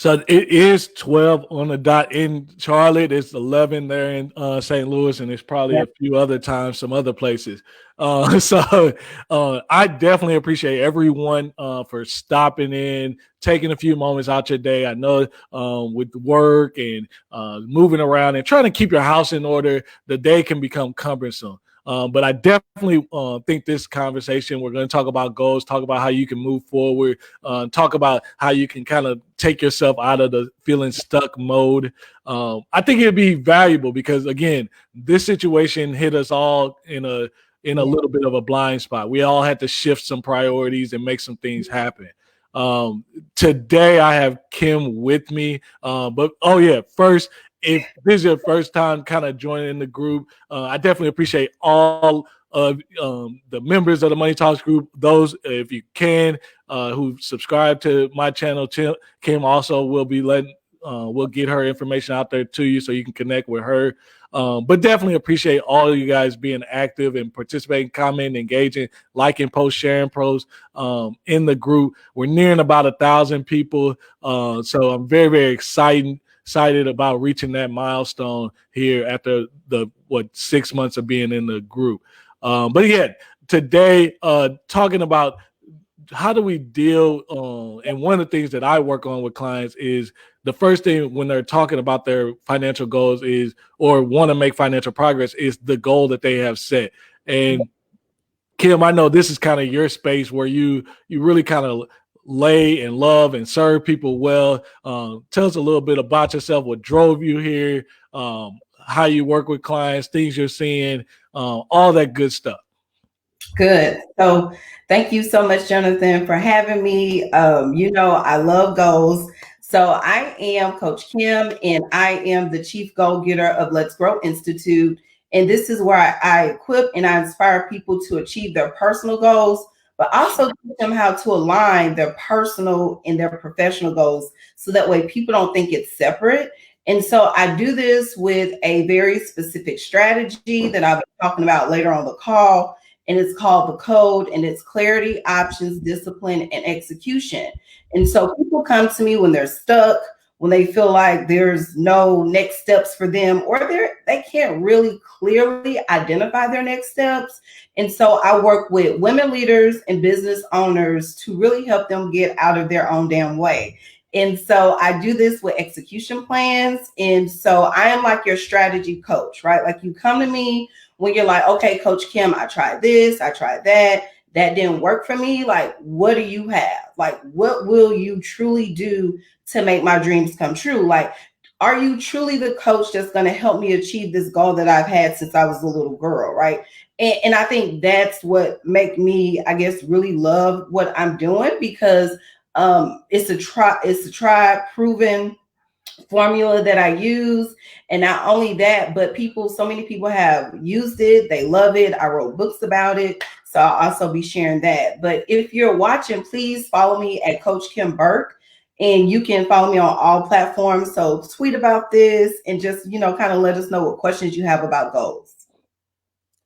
So it is 12 on the dot in Charlotte. It's 11 there in St. Louis, and it's probably Yeah. a few other times, some other places. I definitely appreciate everyone for stopping in, taking a few moments out your day. I know with work and moving around and trying to keep your house in order, the day can become cumbersome. But I definitely think this conversation, we're going to talk about goals, talk about how you can move forward, talk about how you can kind of take yourself out of the feeling stuck mode. I think it'd be valuable because, again, this situation hit us all in a little bit of a blind spot. We all had to shift some priorities and make some things happen. Today I have Kim with me. First, if this is your first time kind of joining the group, I definitely appreciate all of the members of the Money Talks group. Those, if you can, who subscribe to my channel, Kim also will be we'll get her information out there to you so you can connect with her. But definitely appreciate all of you guys being active and participating, commenting, engaging, liking posts, sharing posts in the group. We're nearing about 1,000 people. So I'm very, very excited about reaching that milestone here after 6 months of being in the group. Today, talking about how do we deal, and one of the things that I work on with clients is the first thing when they're talking about their financial goals is, or want to make financial progress, is the goal that they have set. And Kim, I know this is kind of your space where you really kind of lay and love and serve people well. Tell us a little bit about yourself, what drove you here, how you work with clients, things you're seeing, all that good stuff. Good. So thank you so much, Jonathan, for having me. I love goals. So I am Coach Kim, and I am the chief goal getter of Let's Grow Institute. And this is where I equip and I inspire people to achieve their personal goals, but also teach them how to align their personal and their professional goals. So that way people don't think it's separate. And so I do this with a very specific strategy that I'll be talking about later on the call. And it's called the code, and it's clarity, options, discipline, and execution. And so people come to me when they're stuck, when they feel like there's no next steps for them, or they can't really clearly identify their next steps. And so I work with women leaders and business owners to really help them get out of their own damn way. And so I do this with execution plans. And so I am like your strategy coach, right? Like you come to me when you're like, okay, Coach Kim, I tried this, I tried that didn't work for me. Like, what do you have? Like, what will you truly do to make my dreams come true? Like, are you truly the coach that's going to help me achieve this goal that I've had since I was a little girl, right? And I think that's what make me, I guess, really love what I'm doing, because it's a tried, proven formula that I use. And not only that, but so many people have used it. They love it. I wrote books about it. So I'll also be sharing that. But if you're watching, please follow me at Coach Kim Burke. And you can follow me on all platforms. So tweet about this and just, kind of let us know what questions you have about goals.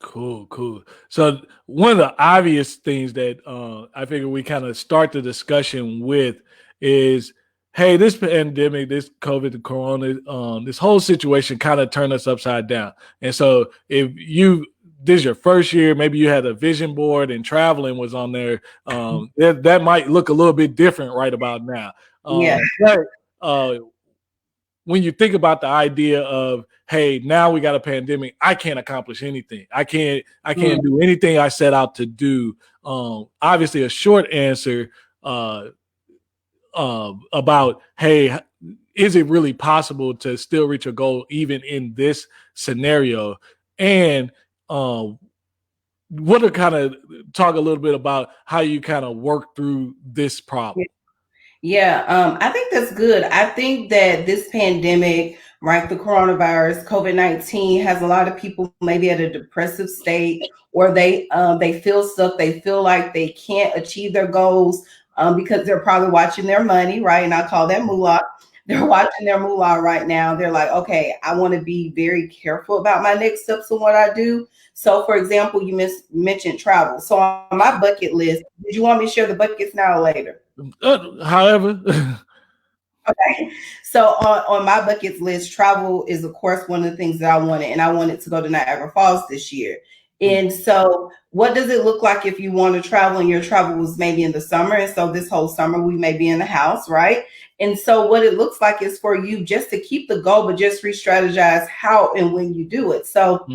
Cool. So one of the obvious things that I figure we kind of start the discussion with is, hey, this pandemic, this COVID, the corona, this whole situation kind of turned us upside down. And so if this is your first year, maybe you had a vision board and traveling was on there, that might look a little bit different right about now. But when you think about the idea of, hey, now we got a pandemic, I can't accomplish anything. I can't do anything I set out to do. Obviously, a short answer about, hey, is it really possible to still reach a goal even in this scenario? And what to kind of talk a little bit about how you kind of work through this problem. Yeah, I think that's good. I think that this pandemic, right, the coronavirus, COVID-19, has a lot of people maybe at a depressive state, or they feel stuck. They feel like they can't achieve their goals because they're probably watching their money, right? And I call that moolah. They're watching their moolah right now. They're like, okay, I want to be very careful about my next steps and what I do. So, for example, you mentioned travel. So on my bucket list, did you want me to share the buckets now or later? However. Okay. So on my bucket list, travel is of course one of the things that I wanted, and I wanted to go to Niagara Falls this year. And so what does it look like if you want to travel and your travel was maybe in the summer? And so this whole summer we may be in the house, right? And so what it looks like is for you just to keep the goal, but just re-strategize how and when you do it. So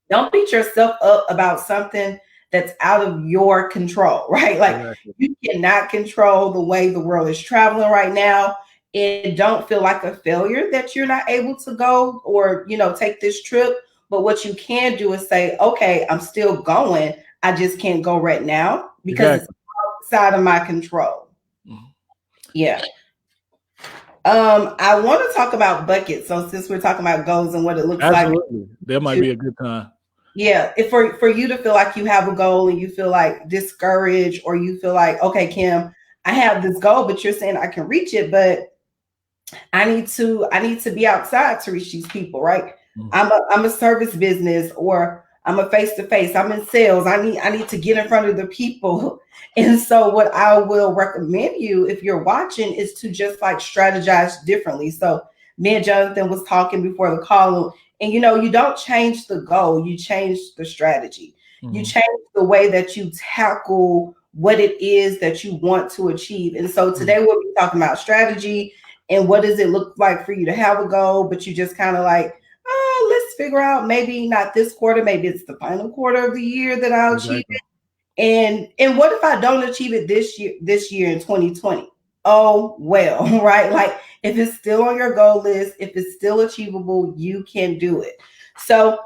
don't beat yourself up about something that's out of your control, right? Like you cannot control the way the world is traveling right now. And don't feel like a failure that you're not able to go or, take this trip. But what you can do is say, okay, I'm still going. I just can't go right now because it's outside of my control. Yeah. I want to talk about buckets. So since we're talking about goals and what it looks like. That might be a good time. Yeah, if for you to feel like you have a goal and you feel like discouraged, or you feel like, okay, Kim, I have this goal, but you're saying I can reach it, but I need to be outside to reach these people, right? I'm a service business, or I'm a face-to-face, I'm in sales. I need to get in front of the people. And so what I will recommend you, if you're watching, is to just like strategize differently. So me and Jonathan was talking before the call, and you don't change the goal, you change the strategy. You change the way that you tackle what it is that you want to achieve. And so today we'll be talking about strategy and what does it look like for you to have a goal, but you just kind of like, oh, let's figure out, maybe not this quarter, maybe it's the final quarter of the year that I'll achieve it. And what if I don't achieve it this year in 2020? Oh, well, right? Like if it's still on your goal list, if it's still achievable, you can do it. So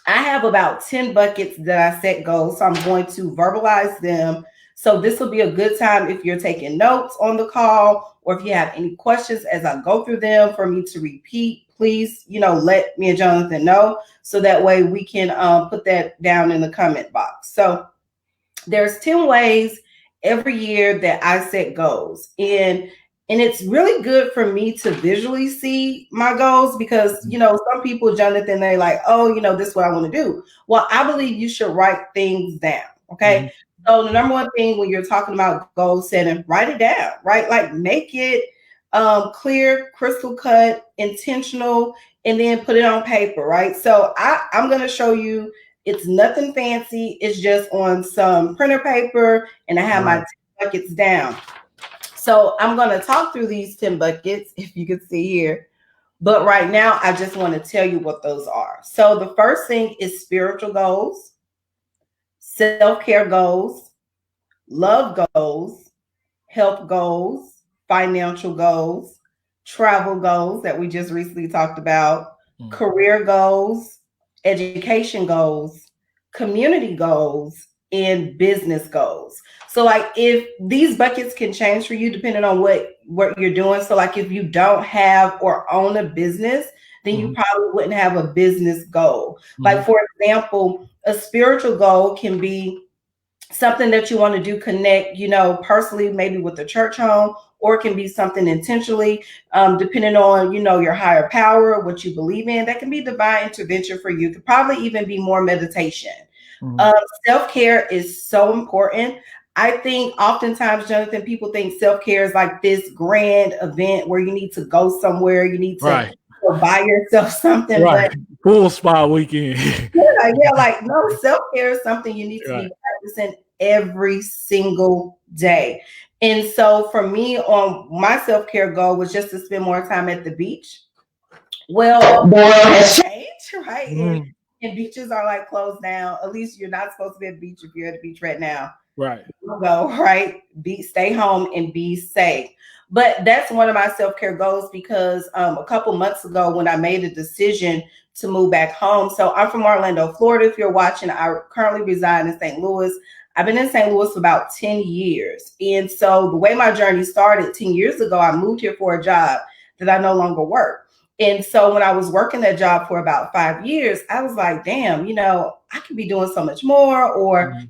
I have about 10 buckets that I set goals. So I'm going to verbalize them. So this will be a good time if you're taking notes on the call, or if you have any questions as I go through them for me to repeat, please, let me and Jonathan know. So that way we can put that down in the comment box. So there's 10 ways every year that I set goals. And it's really good for me to visually see my goals because, some people, Jonathan, they're like, oh, this is what I want to do. Well, I believe you should write things down. Okay. So the number one thing when you're talking about goal setting, write it down, right? Like make it clear, crystal cut, intentional, and then put it on paper, right? So I'm going to show you. It's nothing fancy. It's just on some printer paper, and I have my 10 buckets down. So I'm going to talk through these 10 buckets, if you can see here. But right now, I just want to tell you what those are. So the first thing is spiritual goals, self-care goals, love goals, health goals, financial goals, travel goals that we just recently talked about, career goals, education goals, community goals, and business goals. So like if these buckets can change for you depending on what you're doing. So like if you don't have or own a business, then you probably wouldn't have a business goal. Like for example, a spiritual goal can be something that you want to do, connect, personally, maybe with the church home, or it can be something intentionally, depending on, your higher power, what you believe in. That can be divine intervention for you. It could probably even be more meditation. Self-care is so important. I think oftentimes, Jonathan, people think self-care is like this grand event where you need to go somewhere, you need to buy yourself something. But full spa weekend. yeah, like no, self-care is something you need to be practicing every single day. And so for me, on my self-care goal was just to spend more time at the beach. Well, the world has changed, right? And beaches are like closed down. At least you're not supposed to be at the beach if you're at the beach right now. Right. Go, right? Stay home and be safe. But that's one of my self-care goals because a couple months ago when I made a decision to move back home. So I'm from Orlando, Florida. If you're watching, I currently reside in St. Louis. I've been in St. Louis for about 10 years. And so the way my journey started 10 years ago, I moved here for a job that I no longer work. And so when I was working that job for about 5 years, I was like, damn, I could be doing so much more, or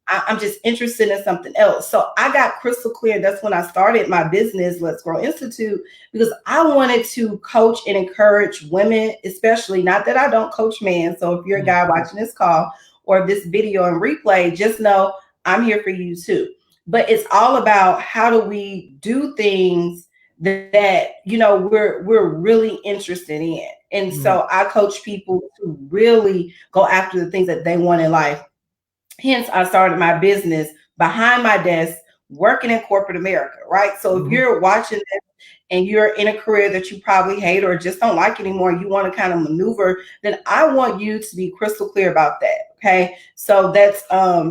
I'm just interested in something else. So I got crystal clear. That's when I started my business, Let's Grow Institute, because I wanted to coach and encourage women, especially, not that I don't coach men. So if you're a guy watching this call or this video and replay, just know I'm here for you too. But it's all about how do we do things that we're really interested in. And so I coach people to really go after the things that they want in life. Hence, I started my business behind my desk, working in corporate America, right? So if you're watching this and you're in a career that you probably hate or just don't like anymore, you want to kind of maneuver, then I want you to be crystal clear about that. Okay. So that's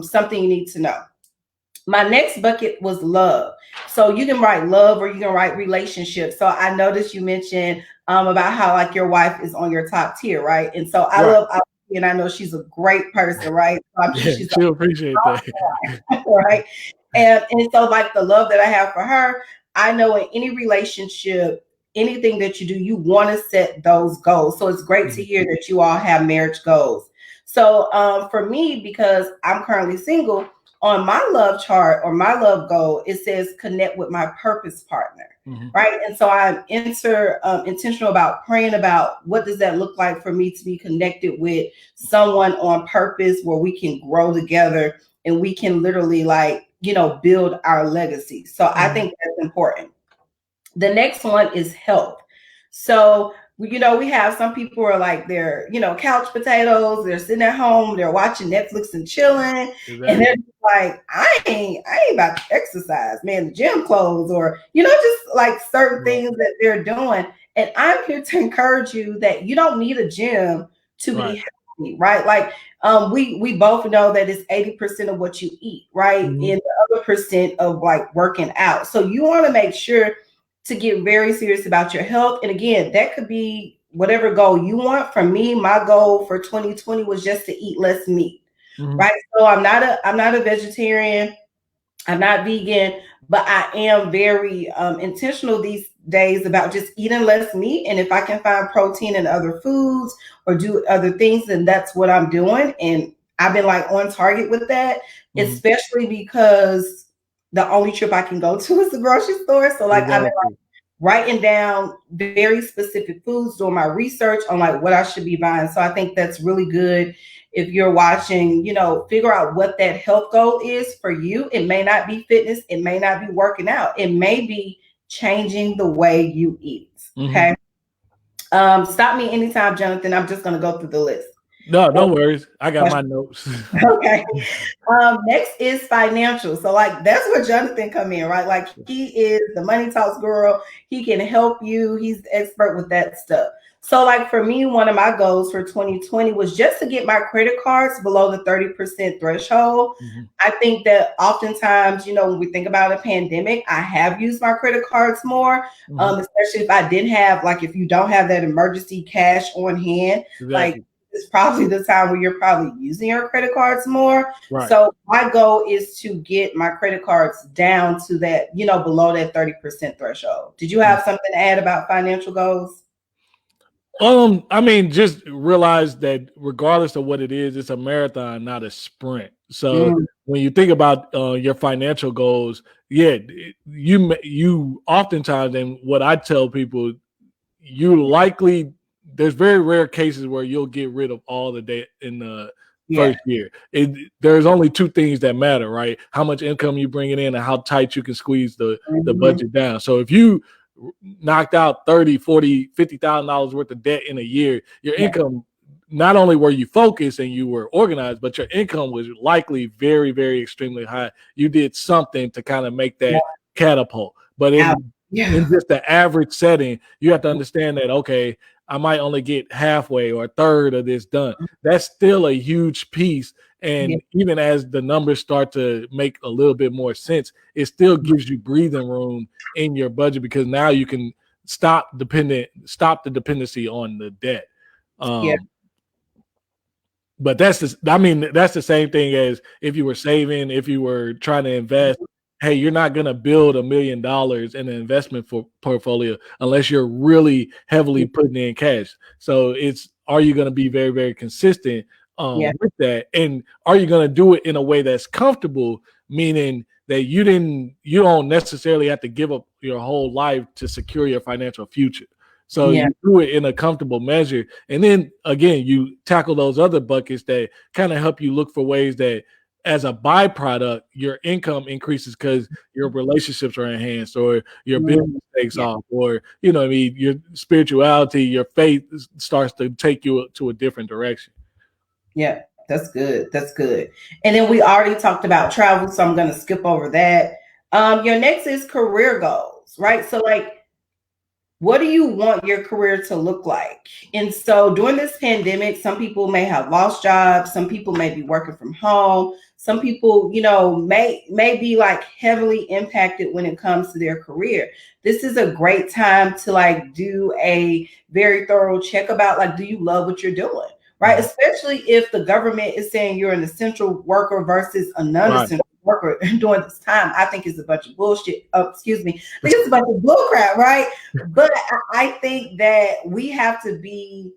something you need to know. My next bucket was love. So you can write love or you can write relationship. So I noticed you mentioned about how like your wife is on your top tier, right? And so I love, and I know she's a great person, right? So I'm sure she's she'll appreciate that. right? And so like the love that I have for her, I know in any relationship, anything that you do, you want to set those goals. So it's great to hear that you all have marriage goals. So for me, because I'm currently single, on my love chart or my love goal, it says connect with my purpose partner. Right. And so I'm intentional about praying about what does that look like for me to be connected with someone on purpose where we can grow together and we can literally build our legacy. So I think that's important. The next one is health. So, we have some people are like they're, couch potatoes. They're sitting at home, they're watching Netflix and chilling. Exactly. And they're like, I ain't about to exercise, man, the gym clothes, or, just like certain things that they're doing. And I'm here to encourage you that you don't need a gym to be healthy, right? Like, we both know that it's 80% of what you eat, right? And the other percent of like working out. So you want to make sure to get very serious about your health. And again, that could be whatever goal you want. For me, my goal for 2020 was just to eat less meat, right? So I'm not a vegetarian. I'm not vegan, but I am very intentional these days about just eating less meat. And if I can find protein in other foods or do other things, then that's what I'm doing. And I've been like on target with that, especially because the only trip I can go to is the grocery store. So like I've been like writing down very specific foods, doing my research on like what I should be buying. So I think that's really good. If you're watching, figure out what that health goal is for you. It may not be fitness. It may not be working out. It may be changing the way you eat. Okay. Stop me anytime, Jonathan. I'm just going to go through the list. No worries. I got my notes. Okay. Next is financial. So like that's where Jonathan come in, right? Like he is the money talks girl. He can help you. He's the expert with that stuff. So like for me, one of my goals for 2020 was just to get my credit cards below the 30% threshold. I think that oftentimes, when we think about a pandemic, I have used my credit cards more, especially if I didn't have, like if you don't have that emergency cash on hand, like it's probably the time where you're probably using your credit cards more. Right. So my goal is to get my credit cards down to that, below that 30% threshold. Did you have something to add about financial goals? I mean, just realize that regardless of what it is, it's a marathon, not a sprint. So when you think about your financial goals, you oftentimes, and what I tell people, there's very rare cases where you'll get rid of all the debt in the first year. There's only two things that matter, right? How much income you bringing in and how tight you can squeeze the budget down. So if you knocked out $30,000, $40,000, $50,000 worth of debt in a year, your income, not only were you focused and you were organized, but your income was likely very, very extremely high. You did something to kind of make that catapult. But in just the average setting, you have to understand that, okay, I might only get halfway or a third of this done. That's still a huge piece. And even as the numbers start to make a little bit more sense, it still gives you breathing room in your budget, because now you can stop the dependency on the debt. But that's the same thing as if you were saving, if you were trying to invest. Hey, you're not going to build $1 million in an investment portfolio unless you're really heavily putting in cash. So are you going to be very, very consistent with that? And are you going to do it in a way that's comfortable, meaning that you don't necessarily have to give up your whole life to secure your financial future. So you do it in a comfortable measure. And then again, you tackle those other buckets that kind of help you look for ways that as a byproduct, your income increases because your relationships are enhanced, or your Mm, business takes yeah. off, or what I mean, your spirituality, your faith starts to take you to a different direction. Yeah, that's good. That's good. And then we already talked about travel, so I'm going to skip over that. Your next is career goals, right? So, like, what do you want your career to look like? And so during this pandemic, some people may have lost jobs, some people may be working from home, some people, may be like heavily impacted when it comes to their career. This is a great time to like do a very thorough check about like, do you love what you're doing? Right? Mhm. Especially if the government is saying you're an essential worker versus a Right. non-essential worker during this time. I think it's a bunch of bullshit. Oh, excuse me. I think it's a bunch of bullcrap, right? But I think that we have to be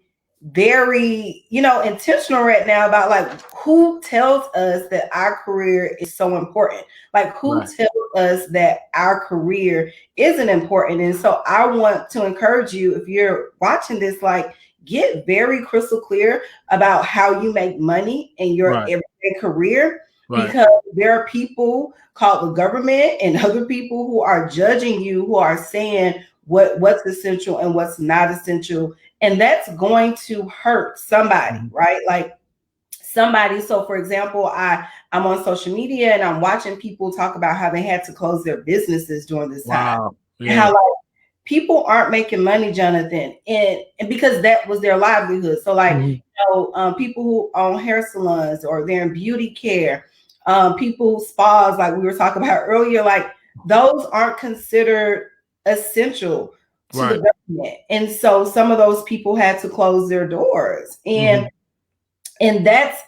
very, intentional right now about like who tells us that our career is so important. Like who Right. tells us that our career isn't important. And so I want to encourage you, if you're watching this, like get very crystal clear about how you make money in your Right. everyday career, Right. because there are people called the government and other people who are judging you, who are saying what's essential and what's not essential, and that's going to hurt somebody, Mhm. right? Like somebody. So for example, I'm on social media and I'm watching people talk about how they had to close their businesses during this time, Wow. and Yeah. how like people aren't making money, Jonathan, and because that was their livelihood. So like, Mhm. people who own hair salons or they're in beauty care, people who spas, like we were talking about earlier, like those aren't considered essential to the Right. government. And so some of those people had to close their doors. And Mhm. that's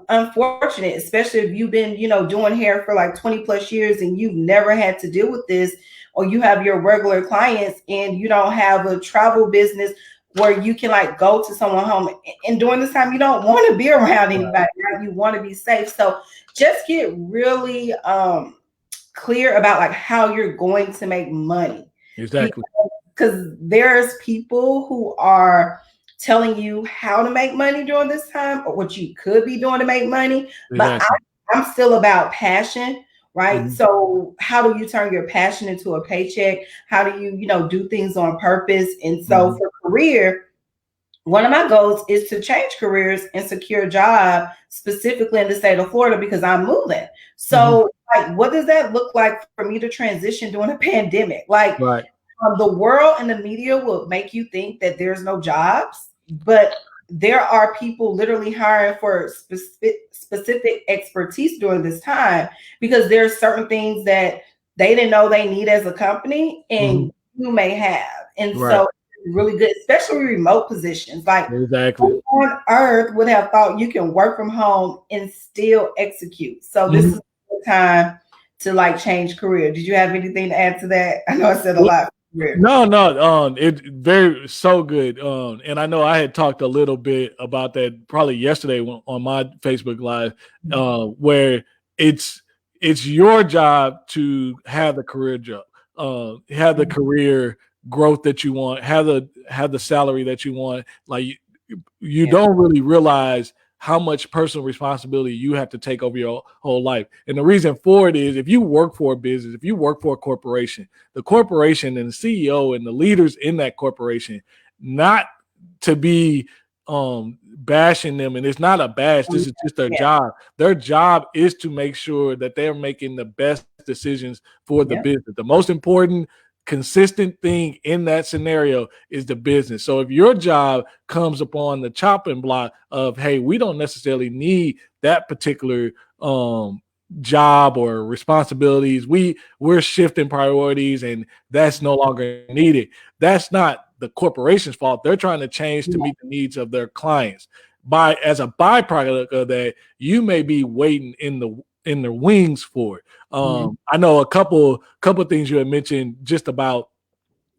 unfortunate, especially if you've been doing hair for like 20 plus years and you've never had to deal with this, or you have your regular clients and you don't have a travel business where you can like go to someone home, and during this time you don't want to be around Right. anybody, right? You want to be safe. So just get really clear about like how you're going to make money, Exactly. because there's people who are telling you how to make money during this time or what you could be doing to make money. But Exactly. I'm still about passion, right? Mhm. So how do you turn your passion into a paycheck? How do you, do things on purpose? And so Mhm. for career, one of my goals is to change careers and secure a job specifically in the state of Florida because I'm moving. Mhm. So like, what does that look like for me to transition during a pandemic? Like, Right. the world and the media will make you think that there's no jobs, but there are people literally hiring for specific expertise during this time, because there's certain things that they didn't know they need as a company Mhm. and you may have. And Right. so it's really good, especially remote positions. Like, Exactly. who on earth would have thought you can work from home and still execute? So this Mhm. is the time to like change career. Did you have anything to add to that? I know I said a lot. No, no, it very so good. And I know I had talked a little bit about that probably yesterday on my Facebook Live, where it's it's your job to have the career job, have the career growth that you want, have the salary that you want. Like you Yeah. don't really realize how much personal responsibility you have to take over your whole life. And the reason for it is if you work for a business, if you work for a corporation, the corporation and the CEO and the leaders in that corporation, not to be bashing them, and it's not a bash, this is just their Yeah. job. Their job is to make sure that they're making the best decisions for the Yeah. business. The most important consistent thing in that scenario is the business. So if your job comes upon the chopping block of, hey, we don't necessarily need that particular job or responsibilities, we're shifting priorities and that's no longer needed, that's not the corporation's fault. They're trying to change to Yeah. meet the needs of their clients. By as a byproduct of that, you may be waiting in the wings for it. Mhm. I know a couple things you had mentioned just about,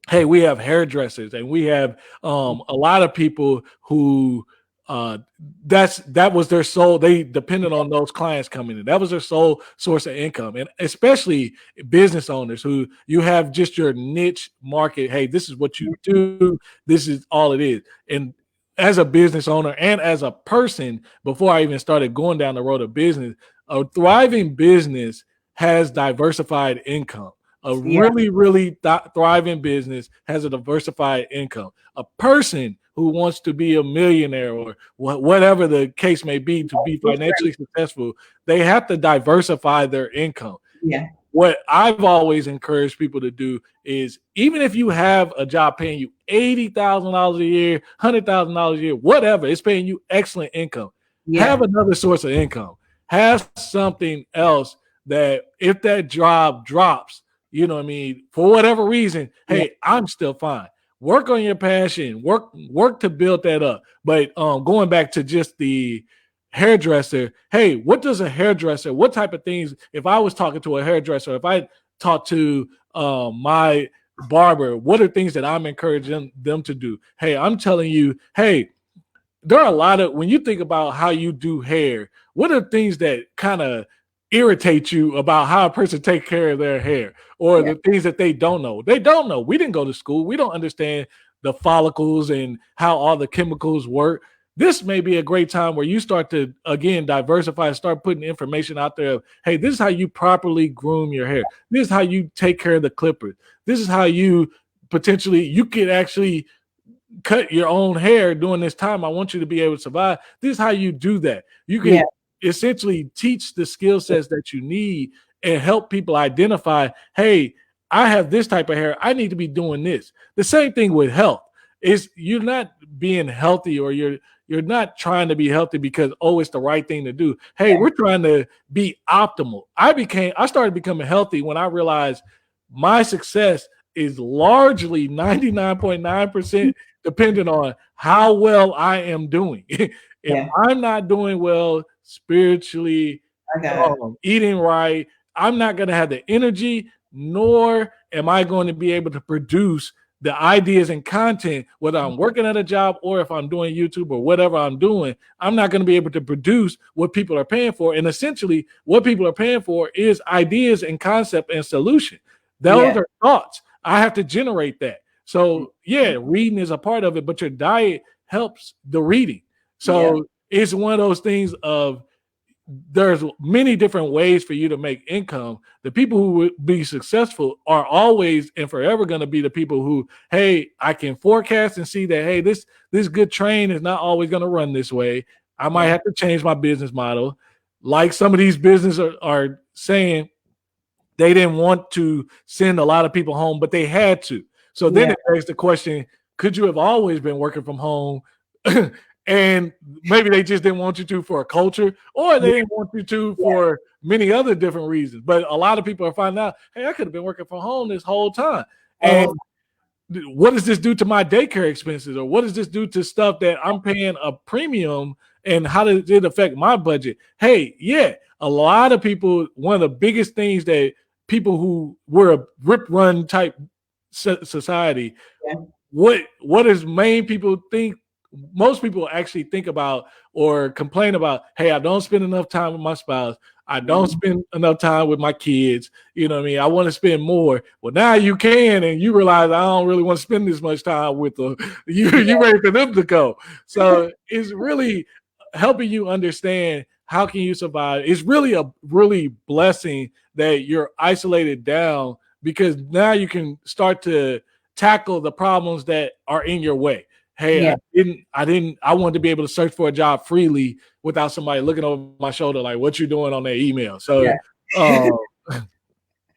hey, we have hairdressers and we have a lot of people who uh, that was their sole. They depended on those clients coming in. That was their sole source of income, and especially business owners who you have just your niche market. Hey, this is what you do. This is all it is, and as a business owner and as a person, before I even started going down the road of business, a thriving business has diversified income. A Yeah. really, really thriving business has a diversified income. A person who wants to be a millionaire or whatever the case may be to be financially successful, they have to diversify their income. Yeah. What I've always encouraged people to do is, even if you have a job paying you $80,000 a year, $100,000 a year, whatever, it's paying you excellent income. Yeah. Have another source of income. Have something else that if that job drops, you know what I mean, for whatever reason, Yeah. hey, I'm still fine. Work on your passion. Work to build that up. But going back to just the hairdresser, hey, what does a hairdresser, what type of things, if I was talking to a hairdresser, if I talked to my barber, what are things that I'm encouraging them to do? Hey, I'm telling you, hey, there are a lot of, when you think about how you do hair, what are things that kind of irritate you about how a person takes care of their hair, or Yeah. the things that they don't know? They don't know. We didn't go to school. We don't understand the follicles and how all the chemicals work. This may be a great time where you start to, again, diversify and start putting information out there. Hey, this is how you properly groom your hair. This is how you take care of the clippers. This is how you potentially, you could actually cut your own hair during this time. I want you to be able to survive. This is how you do that. You can Yeah. essentially teach the skill sets that you need and help people identify, hey, I have this type of hair. I need to be doing this. The same thing with health. Is you're not being healthy, or you're not trying to be healthy because, oh, it's the right thing to do. Hey, Yeah. we're trying to be optimal. I started becoming healthy when I realized my success is largely 99.9% dependent on how well I am doing. If Yeah. I'm not doing well spiritually, I got it. eating right, I'm not going to have the energy, nor am I going to be able to produce the ideas and content, whether I'm working at a job or if I'm doing YouTube or whatever I'm doing. I'm not going to be able to produce what people are paying for. And essentially, what people are paying for is ideas and concept and solution. Those Yeah. are thoughts. I have to generate that. So yeah, reading is a part of it, but your diet helps the reading. Yeah. So it's one of those things of, there's many different ways for you to make income. The people who would be successful are always and forever going to be the people who, hey, I can forecast and see that, hey, this good train is not always going to run this way. I might Yeah. have to change my business model. Like some of these businesses are saying, they didn't want to send a lot of people home, but they had to. So then Yeah. it begs the question, could you have always been working from home? And maybe they just didn't want you to for a culture, or they Yeah. didn't want you to Yeah. for many other different reasons. But a lot of people are finding out, hey, I could have been working from home this whole time. And Oh, what does this do to my daycare expenses, or what does this do to stuff that I'm paying a premium, and how does it affect my budget? Hey, yeah, a lot of people, one of the biggest things that people who were a rip run type society, yeah. what is main people think, most people actually think about or complain about, hey, I don't spend enough time with my spouse, I don't Mhm. spend enough time with my kids, you know what I mean, I want to spend more. Well, now you can, and you realize I don't really want to spend this much time with them. You ready for them to go. So it's really helping you understand how can you survive. It's really a really blessing that you're isolated down, because now you can start to tackle the problems that are in your way. Hey, Yeah. I wanted to be able to search for a job freely without somebody looking over my shoulder like, what you doing on that email. So Yeah. um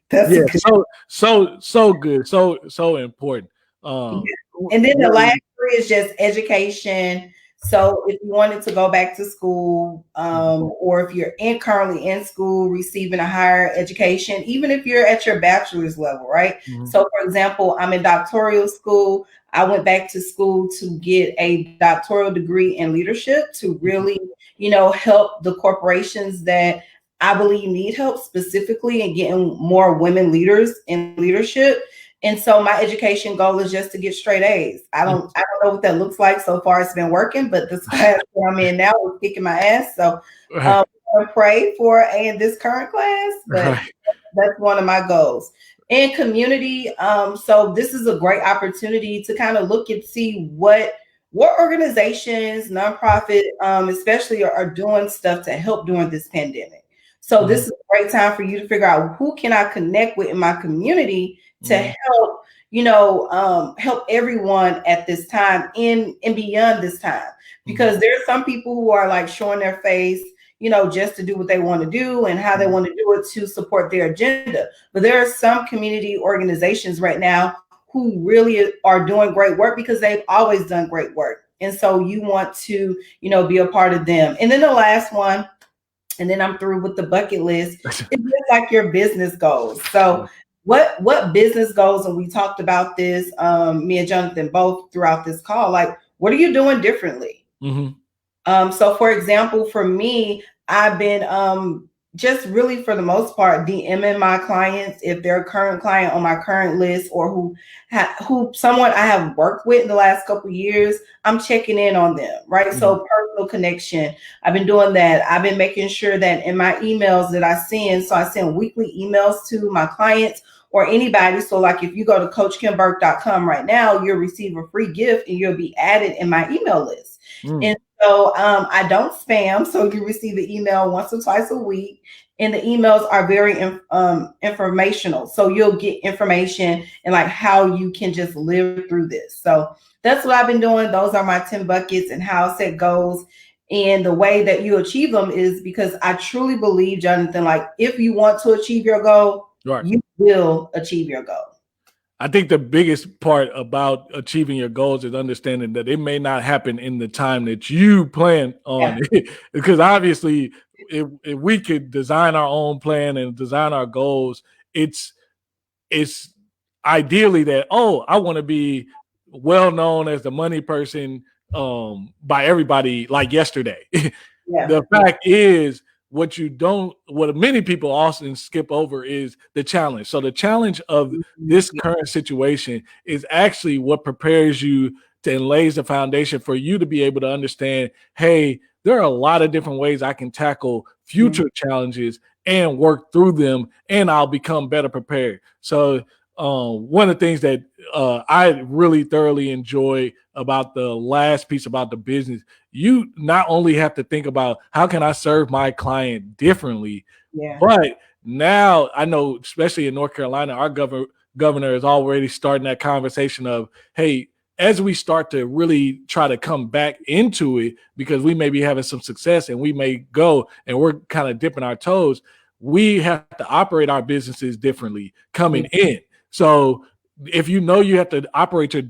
That's yeah, a good. so good, so important. Yeah. um And then the really, last three is just education. So if you wanted to go back to school, or if you're currently in school receiving a higher education, even if you're at your bachelor's level, right? mhm, So for example, I'm in doctoral school. I went back to school to get a doctoral degree in leadership to mhm, really, help the corporations that I believe need help, specifically in getting more women leaders in leadership. And so my education goal is just to get straight A's. I don't know what that looks like. So far it's been working, but this class that I'm in now is kicking my ass. So right, I pray for A in this current class, but right, that's one of my goals. And community. So this is a great opportunity to kind of look and see what what organizations, nonprofit, especially are doing stuff to help during this pandemic. So this is a great time for you to figure out who can I connect with in my community to help, help everyone at this time and beyond this time. Because there are some people who are like showing their face, just to do what they want to do and how they want to do it to support their agenda. But there are some community organizations right now who really are doing great work because they've always done great work. And so you want to, be a part of them. And then the last one, and then I'm through with the bucket list, it's just like your business goals. So what business goals, and we talked about this, me and Jonathan both throughout this call, like, what are you doing differently? So for example, for me, I've been just really for the most part DMing my clients if they're a current client on my current list or who someone I have worked with in the last couple of years. I'm checking in on them, right? So personal connection. I've been doing that. I've been making sure that in my emails that I send, so I send weekly emails to my clients or anybody. So like if you go to coachkimburke.com right now, you'll receive a free gift and you'll be added in my email list. And so I don't spam. So you receive an email once or twice a week. And the emails are very informational. So you'll get information and like how you can just live through this. So that's what I've been doing. Those are my 10 buckets and how I set goals. And the way that you achieve them is because I truly believe, Jonathan, like if you want to achieve your goal, you will achieve your goal. I think the biggest part about achieving your goals is understanding that it may not happen in the time that you plan on it. Because obviously, if we could design our own plan and design our goals, it's ideally that, I want to be well known as the money person by everybody like yesterday. The fact is, what many people often skip over is the challenge. So the challenge of this current situation is actually what prepares you and lays the foundation for you to be able to understand, hey, there are a lot of different ways I can tackle future challenges and work through them, and I'll become better prepared. So one of the things that I really thoroughly enjoy about the last piece about the business, you not only have to think about how can I serve my client differently, but now I know, especially in North Carolina, our governor is already starting that conversation of, hey, as we start to really try to come back into it, because we may be having some success and we may go and we're kind of dipping our toes, we have to operate our businesses differently coming in. So if you have to operate your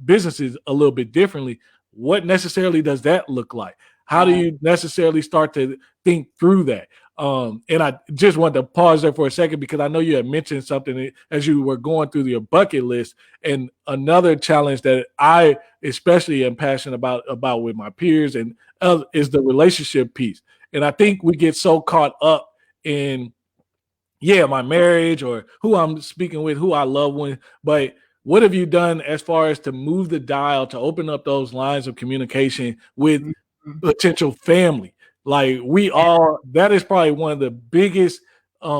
businesses a little bit differently, what necessarily does that look like? How do you necessarily start to think through that? And I just wanted to pause there for a second because I know you had mentioned something as you were going through your bucket list. And another challenge that I especially am passionate about with my peers and is the relationship piece. And I think we get so caught up in my marriage or who I'm speaking with, who I love with. But what have you done as far as to move the dial to open up those lines of communication with potential family? Like that is probably one of the biggest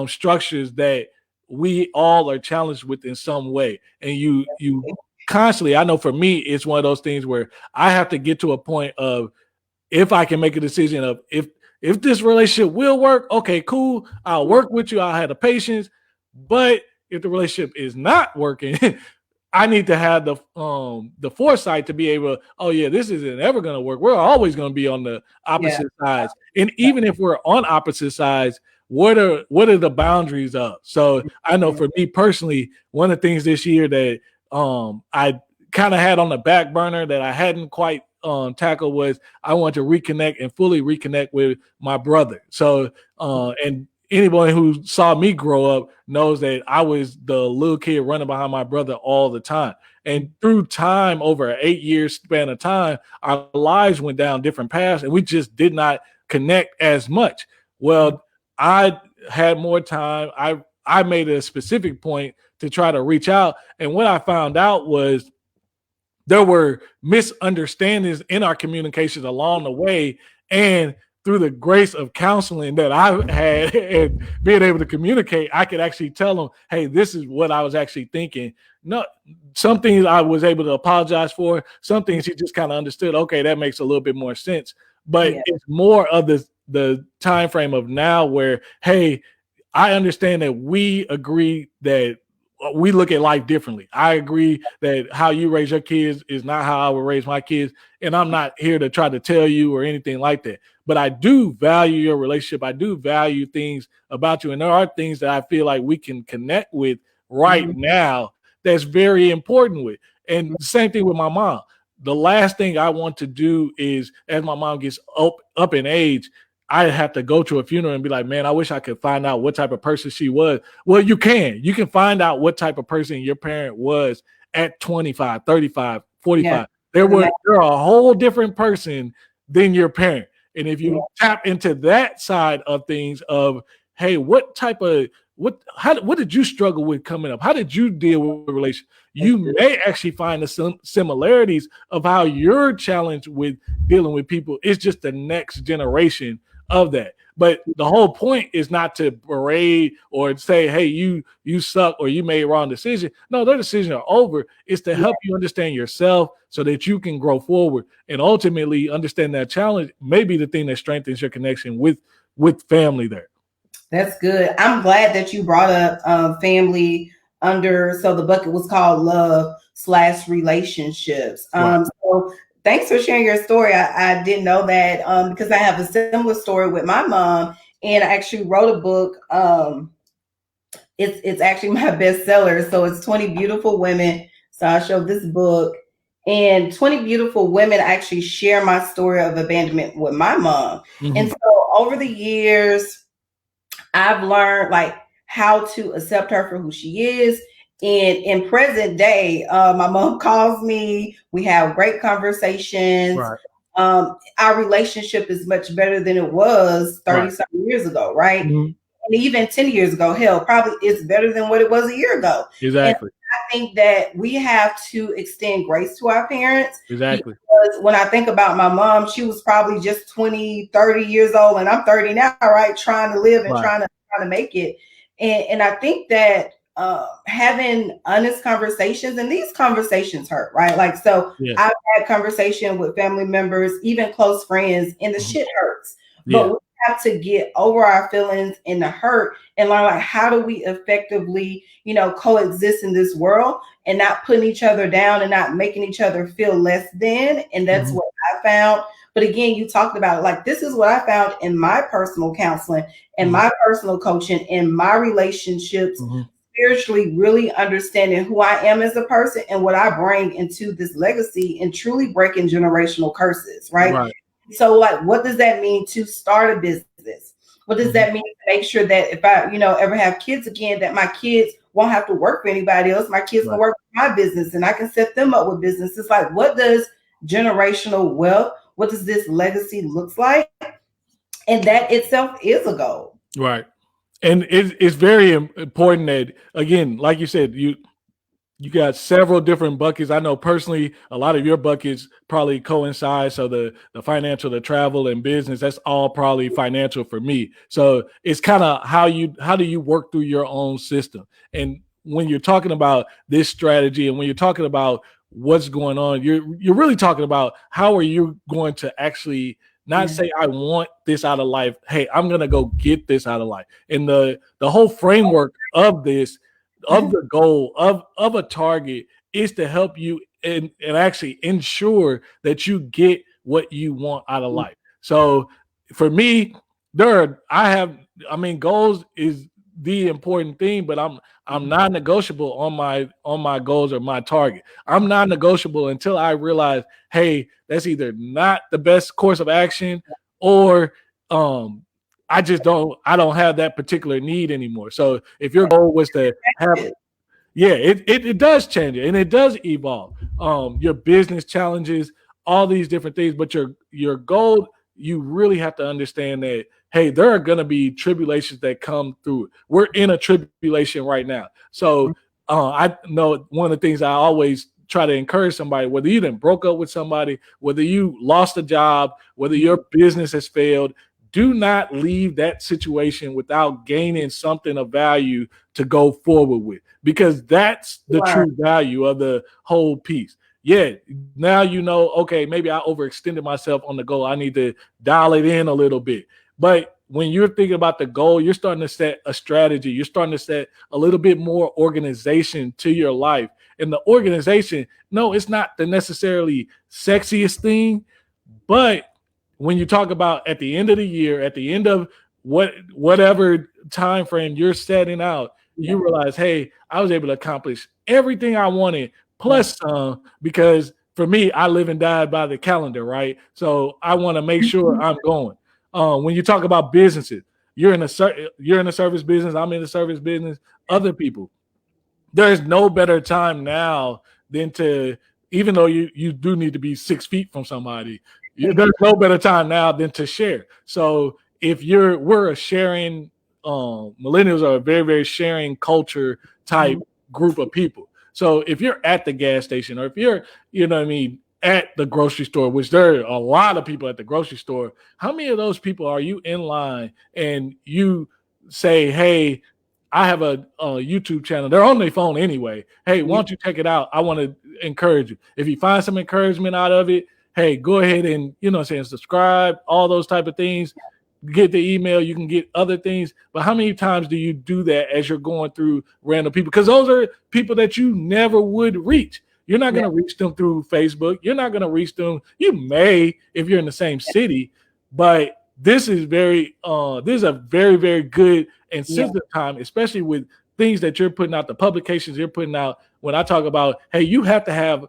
structures that we all are challenged with in some way. And you constantly, I know for me, it's one of those things where I have to get to a point of, if I can make a decision of if this relationship will work, okay, cool, I'll work with you, I'll have the patience. But if the relationship is not working, I need to have the foresight to be able, this isn't ever going to work. We're always going to be on the opposite sides. And even if we're on opposite sides, what are the boundaries of? So I know for me personally, one of the things this year that I kind of had on the back burner that I hadn't quite tackled was I want to reconnect and fully reconnect with my brother. So and anyone who saw me grow up knows that I was the little kid running behind my brother all the time. And through time, over an 8-year span of time, our lives went down different paths and we just did not connect as much. Well, I had more time. I made a specific point to try to reach out. And what I found out was there were misunderstandings in our communications along the way. And through the grace of counseling that I've had and being able to communicate, I could actually tell them, hey, this is what I was actually thinking. No, some things I was able to apologize for. Some things he just kind of understood. Okay, that makes a little bit more sense. But it's more of the time frame of now where, hey, I understand that we agree that we look at life differently. I agree that how you raise your kids is not how I would raise my kids. And I'm not here to try to tell you or anything like that. But I do value your relationship. I do value things about you. And there are things that I feel like we can connect with right now that's very important with. And the same thing with my mom. The last thing I want to do is, as my mom gets up in age, I have to go to a funeral and be like, man, I wish I could find out what type of person she was. Well, you can find out what type of person your parent was at 25, 35, 45. They're a whole different person than your parent. And if you tap into that side of things of, hey, what did you struggle with coming up? How did you deal with the relationship? You may actually find the similarities of how you're challenged with dealing with people. It's just the next generation of that. But the whole point is not to berate or say, hey, you suck or you made a wrong decision. No, their decisions are over. It's to help you understand yourself so that you can grow forward and ultimately understand that challenge may be the thing that strengthens your connection with family there. That's good. I'm glad that you brought up family so the bucket was called love/relationships. So thanks for sharing your story. I didn't know that because I have a similar story with my mom, and I actually wrote a book. It's actually my bestseller. So it's 20 Beautiful Women. So I showed this book, and 20 Beautiful Women actually share my story of abandonment with my mom. And so over the years, I've learned like how to accept her for who she is. And in present day, my mom calls me. We have great conversations. Right. Our relationship is much better than it was 30-something years ago, right? And even 10 years ago, hell, probably it's better than what it was a year ago. Exactly. And I think that we have to extend grace to our parents. Exactly. Because when I think about my mom, she was probably just 20, 30 years old, and I'm 30 now, right? Trying to live and trying to make it. And I think that having honest conversations, and these conversations hurt, right? Like, so I've had conversation with family members, even close friends, and the shit hurts. But we have to get over our feelings and the hurt and learn like how do we effectively, coexist in this world and not putting each other down and not making each other feel less than. And that's what I found. But again, you talked about it, like this is what I found in my personal counseling and my personal coaching and my relationships, spiritually really understanding who I am as a person and what I bring into this legacy and truly breaking generational curses, right? So like, what does that mean to start a business? What does that mean to make sure that if I, ever have kids again, that my kids won't have to work for anybody else. My kids can work for my business and I can set them up with business. It's like, what does generational wealth, what does this legacy looks like? And that itself is a goal. Right. And it's very important that, again, like you said, you got several different buckets. I know personally, a lot of your buckets probably coincide. So the financial, the travel and business, that's all probably financial for me. So it's kind of how do you work through your own system? And when you're talking about this strategy and when you're talking about what's going on, you're really talking about how are you going to actually not say, I want this out of life. Hey, I'm going to go get this out of life. And the whole framework of this, of the goal of a target is to help you and actually ensure that you get what you want out of life. So for me, goals is the important thing, but I'm non-negotiable on my goals or my target. I'm non-negotiable until I realize, hey, that's either not the best course of action or I don't have that particular need anymore. So if your goal was to have it does change it and it does evolve. Your business challenges, all these different things, but your goal, you really have to understand that, hey, there are going to be tribulations that come through. We're in a tribulation right now. So I know one of the things I always try to encourage somebody, whether you done broke up with somebody, whether you lost a job, whether your business has failed, do not leave that situation without gaining something of value to go forward with, because that's the Right. true value of the whole piece. Yeah, now you know, okay, maybe I overextended myself on the goal. I need to dial it in a little bit. But when you're thinking about the goal, you're starting to set a strategy. You're starting to set a little bit more organization to your life. And the organization, no, it's not the necessarily sexiest thing, but when you talk about at the end of the year, at the end of whatever time frame you're setting out, Yeah. you realize, hey, I was able to accomplish everything I wanted Yeah. plus some, because for me, I live and die by the calendar, right? So I want to make sure I'm going. When you talk about businesses, you're in a service business, I'm in the service business, other people, there's no better time now than to, even though you do need to be 6 feet from somebody, there's no better time now than to share. So if we're a sharing, millennials are a very, very sharing culture type group of people. So if you're at the gas station, or if you're, you know what I mean, at the grocery store, which there are a lot of people at the grocery store, how many of those people are you in line and you say, hey, I have a YouTube channel. They're on their phone anyway. Hey, why don't you check it out? I want to encourage you. If you find some encouragement out of it, hey, go ahead and, you know what I'm saying, subscribe, all those type of things. Get the email. You can get other things. But how many times do you do that as you're going through random people? Because those are people that you never would reach. You're not going to reach them through Facebook. You're not going to reach them. You may if you're in the same city, but this is a very, very good and sensitive time, especially with things that you're putting out, the publications you're putting out. When I talk about, hey, you have to have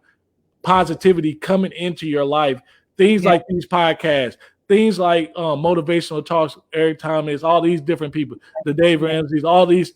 positivity coming into your life, things like these podcasts, things like motivational talks, Eric Thomas, all these different people, the Dave Ramsey's, all these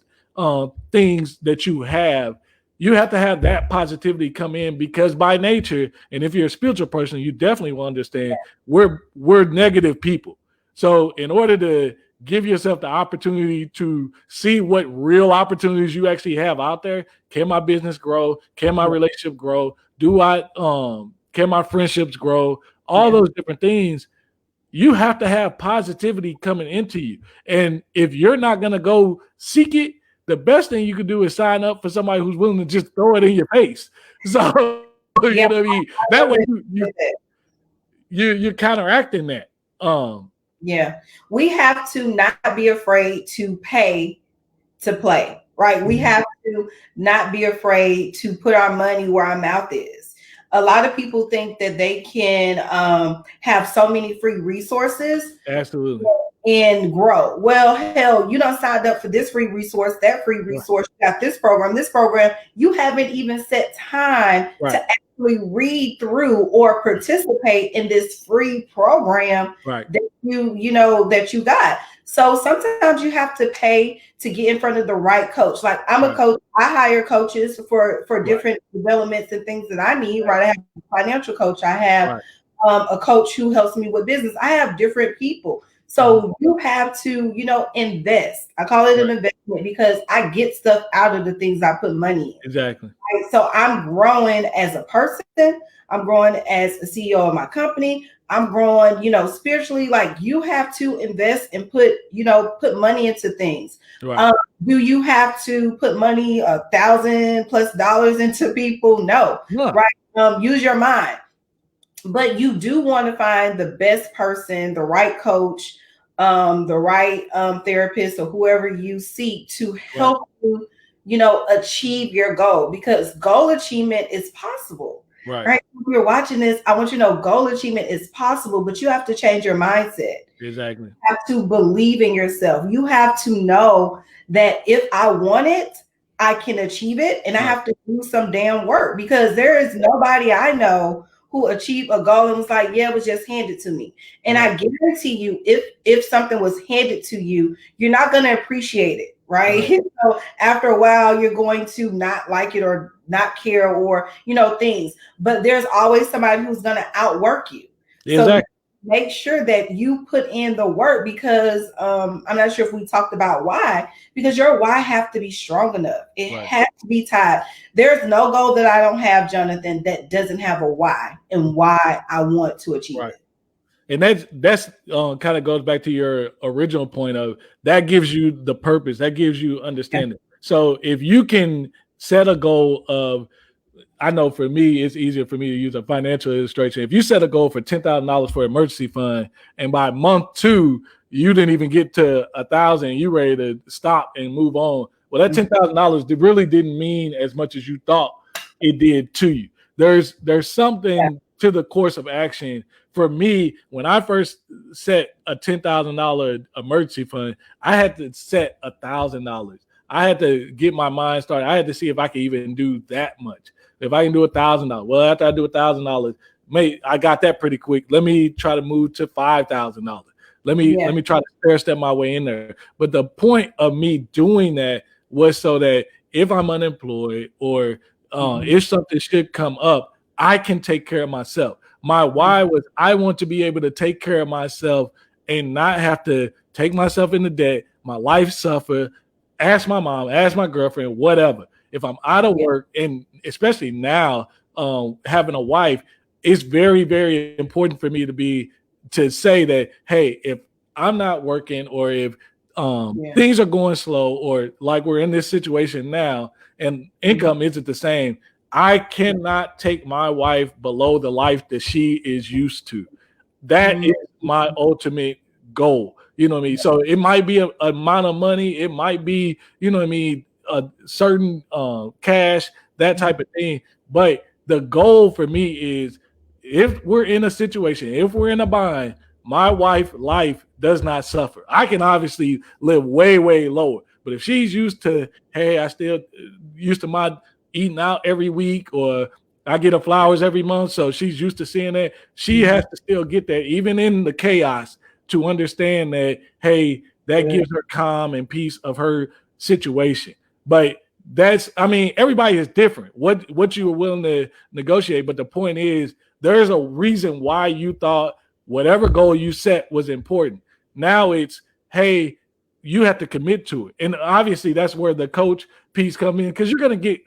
things that you have to have that positivity come in, because by nature, and if you're a spiritual person, you definitely will understand we're negative people. So in order to give yourself the opportunity to see what real opportunities you actually have out there, can my business grow? Can my relationship grow? Can my friendships grow? All those different things. You have to have positivity coming into you. And if you're not going to go seek it, the best thing you can do is sign up for somebody who's willing to just throw it in your face. So, you know what I mean? That way you're counteracting that. Yeah. We have to not be afraid to pay to play, right? We have to not be afraid to put our money where our mouth is. A lot of people think that they can have so many free resources Absolutely. and grow. Well, hell, you don't signed up for this free resource, that free resource, you got this program. You haven't even set time to actually read through or participate in this free program that that you got. So sometimes you have to pay to get in front of the right coach. Like I'm a coach, I hire coaches for different developments and things that I need, right? I have a financial coach, I have a coach who helps me with business. I have different people. So you have to, invest. I call it an investment because I get stuff out of the things I put money in. Exactly. Right? So I'm growing as a person. I'm growing as a CEO of my company. I'm growing, spiritually. Like you have to invest and put money into things. Do you have to put money $1,000+ into people? No. Right. Use your mind. But you do want to find the best person, the right coach, the right therapist, or whoever you seek to help you, achieve your goal, because goal achievement is possible. Right. If you're watching this, I want you to know goal achievement is possible, but you have to change your mindset. Exactly. You have to believe in yourself. You have to know that if I want it, I can achieve it, and I have to do some damn work, because there is nobody I know who achieved a goal and was like, yeah, it was just handed to me. And I guarantee you, if something was handed to you, you're not going to appreciate it, right? So after a while, you're going to not like it or not care, or things. But there's always somebody who's going to outwork you. Exactly. So make sure that you put in the work, because I'm not sure if we talked about why, because your why have to be strong enough. It has to be tied. There's no goal that I don't have, Jonathan, that doesn't have a why and why I want to achieve it. And that's kind of goes back to your original point of that gives you the purpose, that gives you Yeah. understanding. So if you can set a goal of, I know for me, it's easier for me to use a financial illustration. If you set a goal for $10,000 for emergency fund, and by month 2 you didn't even get to 1,000, you ready to stop and move on. Well, that $10,000 really didn't mean as much as you thought it did to you. There's something to the course of action. For me, when I first set a $10,000 emergency fund, I had to set $1,000. I had to get my mind started. I had to see if I could even do that much. If I can do $1,000, well, after I do $1,000, mate, I got that pretty quick. Let me try to move to $5,000. Let me try to stair step my way in there. But the point of me doing that was so that if I'm unemployed or if something should come up, I can take care of myself. My why was I want to be able to take care of myself and not have to take myself into debt, my life suffer, ask my mom, ask my girlfriend, whatever. If I'm out of work, and especially now, having a wife, it's very, very important for me to say that, hey, if I'm not working or if things are going slow or like we're in this situation now and income isn't the same, I cannot take my wife below the life that she is used to. That is my ultimate goal. You know what I mean? So it might be a amount of money. It might be, you know what I mean, a certain cash, that type of thing. But the goal for me is if we're in a situation, if we're in a bind, my wife life does not suffer. I can obviously live way, way lower. But if she's used to, hey, I still used to my eating out every week, or I get her flowers every month, so she's used to seeing that. She has to still get that, even in the chaos, to understand that, hey, that gives her calm and peace of her situation. But everybody is different. What you were willing to negotiate, but the point is, there's a reason why you thought whatever goal you set was important. Now it's, hey, you have to commit to it, and obviously that's where the coach piece comes in, because you're going to get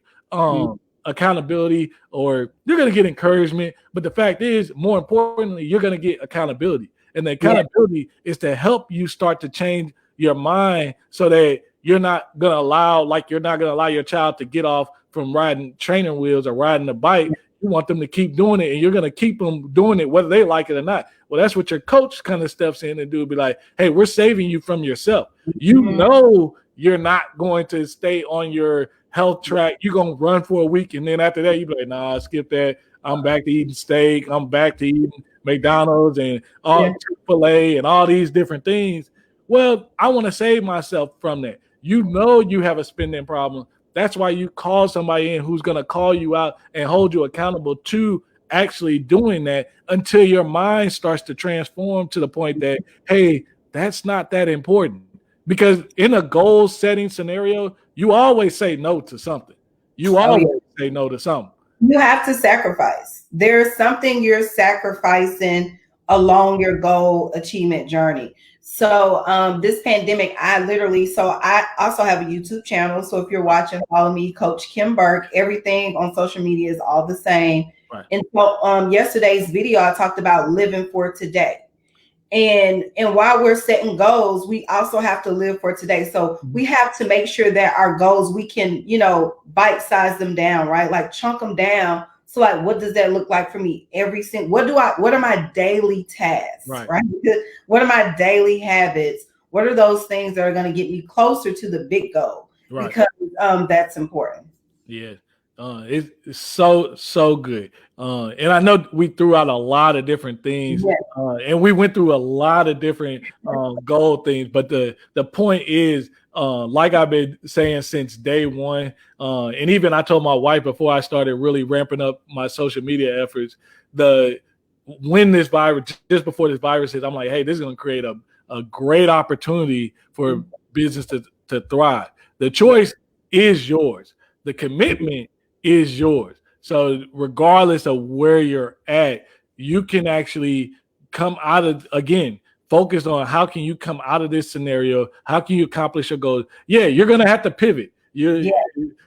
accountability, or you're going to get encouragement. But the fact is, more importantly, you're going to get accountability. And the accountability is to help you start to change your mind so that you're not going to allow your child to get off from riding training wheels or riding a bike. You want them to keep doing it, and you're going to keep them doing it whether they like it or not. Well, that's what your coach kind of steps in and do. Be like, hey, we're saving you from yourself. You know you're not going to stay on your health track. You're going to run for a week, and then after that, you be like, nah, skip that. I'm back to eating steak. I'm back to eating McDonald's and all Chick-fil-A and all these different things. Well, I want to save myself from that. You know you have a spending problem. That's why you call somebody in who's going to call you out and hold you accountable to actually doing that, until your mind starts to transform to the point that, hey, that's not that important. Because in a goal setting scenario, you always say no to something. You always say no to something. You have to sacrifice. There's something you're sacrificing along your goal achievement journey. So this pandemic, I also have a YouTube channel. So if you're watching, follow me, Coach Kim Burke. Everything on social media is all the same. Right. And so yesterday's video, I talked about living for today. And while we're setting goals, we also have to live for today. So we have to make sure that our goals, we can, bite size them down, right? Like chunk them down. So like, what does that look like for me? What are my daily tasks, right? What are my daily habits? What are those things that are going to get me closer to the big goal? Right. Because that's important. Yeah. It's so good. And I know we threw out a lot of different things, and we went through a lot of different goal things. But the point is, like I've been saying since day one, and even I told my wife before I started really ramping up my social media efforts, when this virus, just before this virus hit, I'm like, hey, this is going to create a great opportunity for business to thrive. The choice is yours. The commitment is yours. So regardless of where you're at, you can actually come out of, again, focus on how can you come out of this scenario? How can you accomplish your goals? Yeah, you're going to have to pivot. You're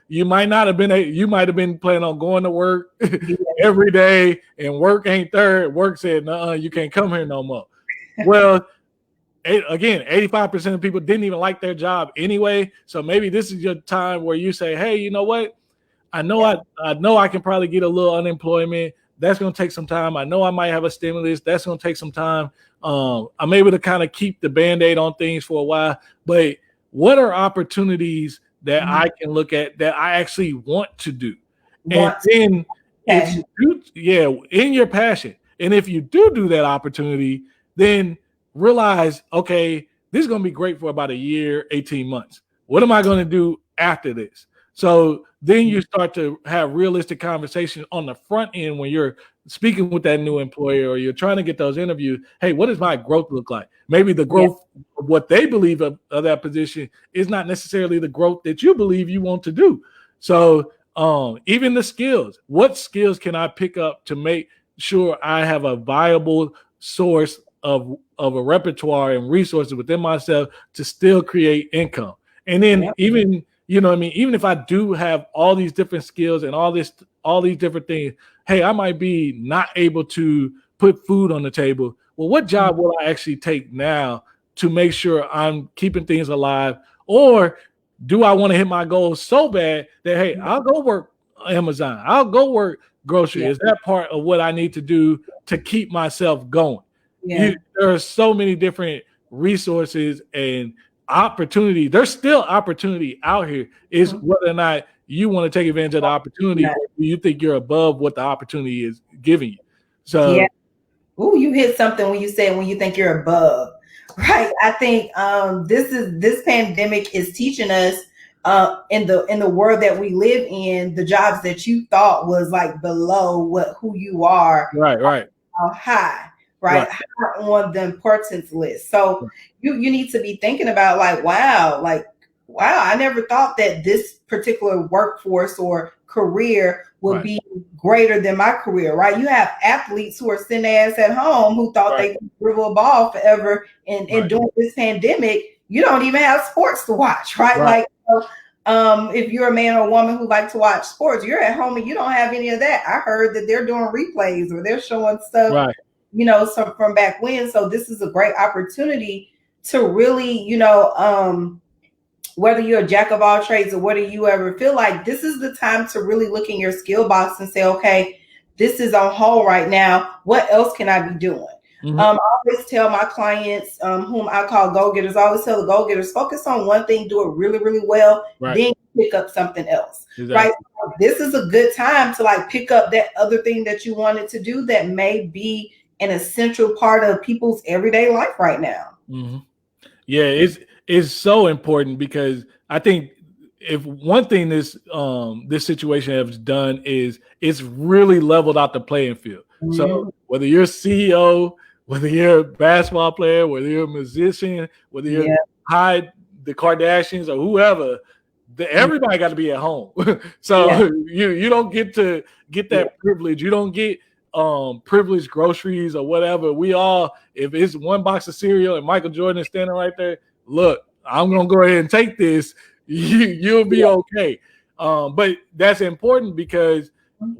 You might not have been you might have been planning on going to work Yeah. every day, and work ain't there. Work said, "No, you can't come here no more." Well, again, 85% of people didn't even like their job anyway. So maybe this is your time where you say, "Hey, you know what? I know I know I can probably get a little unemployment. That's going to take some time. I know I might have a stimulus. That's going to take some time. I'm able to kind of keep the Band-Aid on things for a while. But what are opportunities that I can look at that I actually want to do?" And then if you do, in your passion. And if you do that opportunity, then realize, okay, this is going to be great for about a year, 18 months. What am I going to do after this? So then you start to have realistic conversations on the front end when you're speaking with that new employer or you're trying to get those interviews. Hey, what does my growth look like? Maybe the growth of what they believe of that position is not necessarily the growth that you believe you want to do. So even the skills, what skills can I pick up to make sure I have a viable source of a repertoire and resources within myself to still create income? And then even, you know what I mean, even if I do have all these different skills and all these different things, hey, I might be not able to put food on the table. Well, what job will I actually take now to make sure I'm keeping things alive? Or do I want to hit my goals so bad that, hey, I'll go work Amazon, I'll go work grocery? Is that part of what I need to do to keep myself going? There are so many different resources and opportunity. There's still opportunity out here. Is whether or not you want to take advantage of the opportunity, or do you think you're above what the opportunity is giving you? So you hit something when you think you're above, right? I think this pandemic is teaching us in the world that we live in, the jobs that you thought was like below who you are, right high, right on the importance list. So you need to be thinking about wow, I never thought that this particular workforce or career would be greater than my career, right? You have athletes who are sitting their ass at home who thought they could dribble a ball forever, and during this pandemic, you don't even have sports to watch, right? Like, if you're a man or a woman who like to watch sports, you're at home and you don't have any of that. I heard that they're doing replays or they're showing stuff, some from back when. So this is a great opportunity to really, whether you're a jack of all trades or whether you ever feel like this is the time to really look in your skill box and say, okay, this is on hold right now. What else can I be doing? I always tell my clients, whom I call go-getters, I always tell the go-getters, focus on one thing, do it really, really well, then pick up something else, right? So this is a good time to pick up that other thing that you wanted to do that may be an essential part of people's everyday life right now. Yeah, it's so important, because I think if one thing this situation has done is it's really leveled out the playing field. So whether you're a CEO, whether you're a basketball player, whether you're a musician, whether you're the Kardashians or whoever, everybody got to be at home. So you don't get to get that privilege. You don't get privileged groceries or whatever. We all, if it's one box of cereal and Michael Jordan is standing right there, look, I'm gonna go ahead and take this. You'll be okay. But that's important, because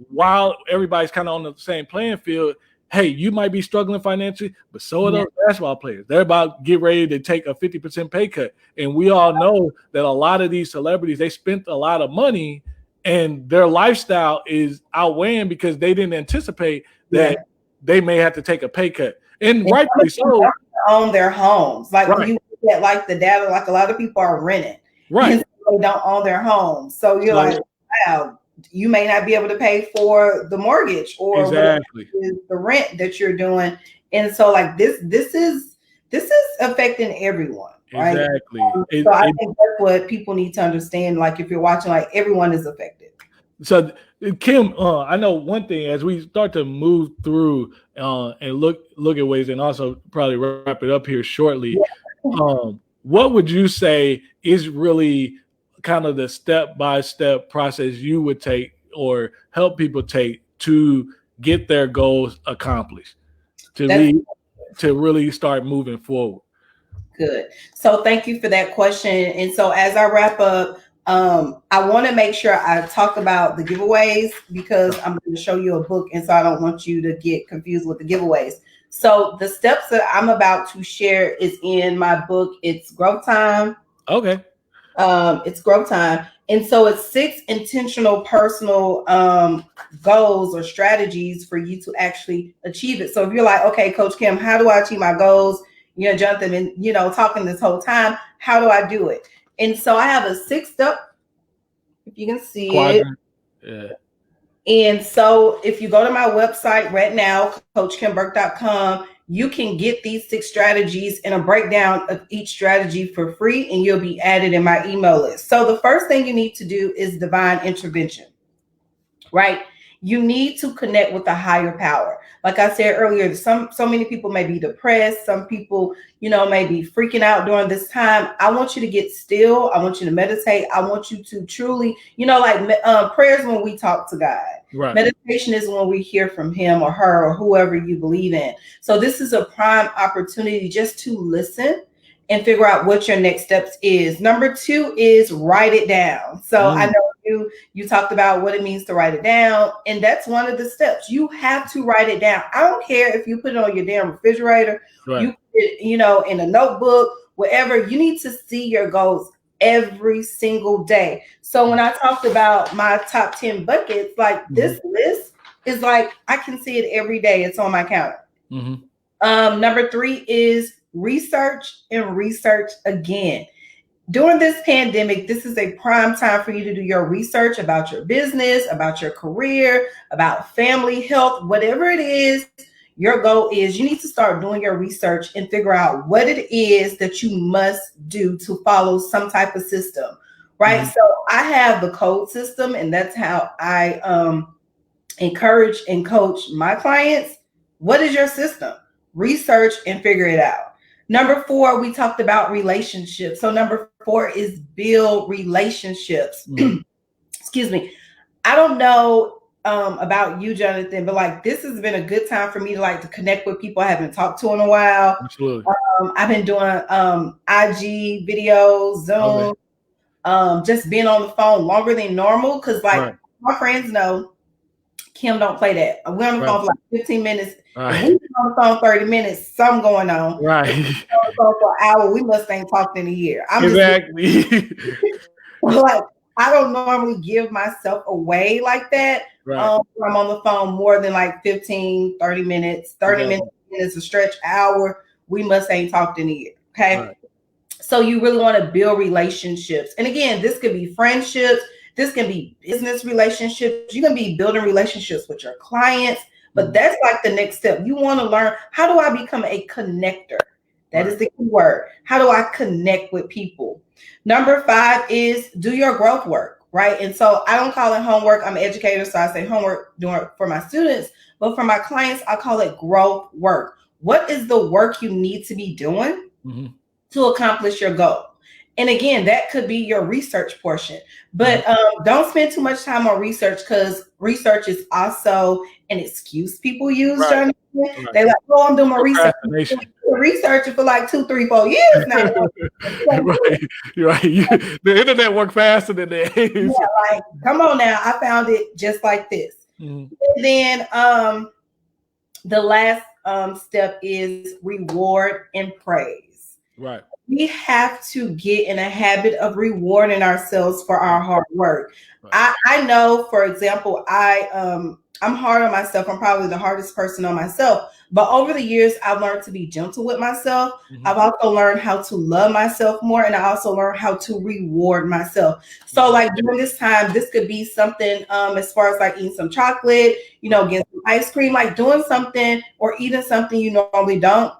while everybody's kind of on the same playing field, hey, you might be struggling financially, but so are those basketball players. They're about to get ready to take a 50% pay cut. And we all know that a lot of these celebrities, they spent a lot of money and their lifestyle is outweighing because they didn't anticipate that they may have to take a pay cut. And rightfully so. Own their homes. When you get the data, a lot of people are renting. Right. They don't own their homes. So you're wow, you may not be able to pay for the mortgage or the rent that you're doing. And so this is affecting everyone. Right? Exactly. So I think that's what people need to understand. If you're watching, everyone is affected. So Kim, I know one thing as we start to move through and look at ways, and also probably wrap it up here shortly. What would you say is really kind of the step-by-step process you would take or help people take to get their goals accomplished, to really start moving forward? Good. So thank you for that question. And so as I wrap up, I want to make sure I talk about the giveaways because I'm going to show you a book, and so I don't want you to get confused with the giveaways. So the steps that I'm about to share is in my book. It's Growth Time. Okay. It's Growth Time. And so it's 6 intentional personal goals or strategies for you to actually achieve it. So if you're like, okay, Coach Kim, how do I achieve my goals? You know, Jonathan, and talking this whole time, how do I do it? And so I have a 6-step, if you can see Quadrant. it. Yeah. And so if you go to my website right now, coachkimburke.com, you can get these 6 strategies and a breakdown of each strategy for free, and you'll be added in my email list. So the first thing you need to do is divine intervention, right? You need to connect with a higher power. Like I said earlier, so many people may be depressed. Some people, may be freaking out during this time. I want you to get still. I want you to meditate. I want you to truly, prayers when we talk to God. Right. Meditation is when we hear from him or her or whoever you believe in. So this is a prime opportunity just to listen and figure out what your next steps is. Number 2 is write it down. So I know you talked about what it means to write it down, and that's one of the steps. You have to write it down. I don't care if you put it on your damn refrigerator, right. You put it, in a notebook, whatever. You need to see your goals every single day. So when I talked about my top 10 buckets, like this list is like I can see it every day. It's on my counter. Number 3 is research and research again. During this pandemic, this is a prime time for you to do your research about your business, about your career, about family health, whatever it is. Your goal is you need to start doing your research and figure out what it is that you must do to follow some type of system, right? So I have the code system, and that's how I encourage and coach my clients. What is your system? Research and figure it out. Number 4, we talked about relationships. So number 4 is build relationships. Excuse me. I don't know about you, Jonathan, but like this has been a good time for me to connect with people I haven't talked to in a while. Absolutely. I've been doing IG videos, Zoom, just being on the phone longer than normal because my friends know Kim don't play that. We're on the phone for like 15 minutes. Right. We've been on the phone 30 minutes, something going on. Right. We've been on the phone for an hour. We must ain't talked in a year. Exactly. Like I don't normally give myself away like that. Right. I'm on the phone more than like 15, 30 minutes. 30 minutes a stretch, hour. We must ain't talked in a year. Okay. Right. So you really want to build relationships. And again, this could be friendships. This can be business relationships. You can be building relationships with your clients, but that's like the next step. You want to learn, how do I become a connector? That is the key word. How do I connect with people? Number 5 is do your growth work, right? And so I don't call it homework. I'm an educator, so I say homework doing it for my students, but for my clients, I call it growth work. What is the work you need to be doing to accomplish your goal? And again, that could be your research portion, but don't spend too much time on research because research is also an excuse people use. Right. They like, oh, I'm doing my research. Researching for like 2, 3, 4 years now. Right. The internet worked faster than that. Like, come on now. I found it just like this. And then the last step is reward and praise. Right. We have to get in a habit of rewarding ourselves for our hard work. Right. I know, for example, I'm hard on myself. I'm probably the hardest person on myself. But over the years, I've learned to be gentle with myself. I've also learned how to love myself more. And I also learned how to reward myself. So like during this time, this could be something as far as like eating some chocolate, getting some ice cream, like doing something or eating something you normally don't.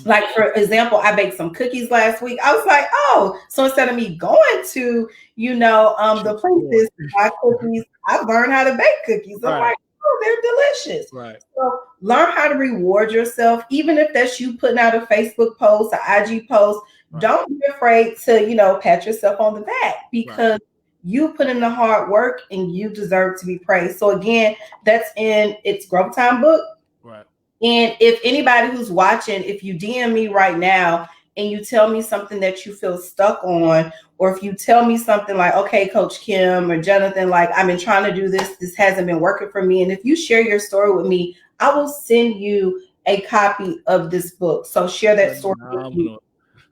Like, for example, I baked some cookies last week. I was like, oh, so instead of me going to, the places to buy cookies, I learned how to bake cookies. I'm like, oh, they're delicious. Right. So learn how to reward yourself, even if that's you putting out a Facebook post, an IG post. Right. Don't be afraid to, pat yourself on the back because you put in the hard work and you deserve to be praised. So again, that's in its Growth Time book. Right. And if anybody who's watching, if you DM me right now and you tell me something that you feel stuck on, or if you tell me something like, okay, Coach Kim or Jonathan, like, I've been trying to do this hasn't been working for me. And if you share your story with me, I will send you a copy of this book. So share that story with me.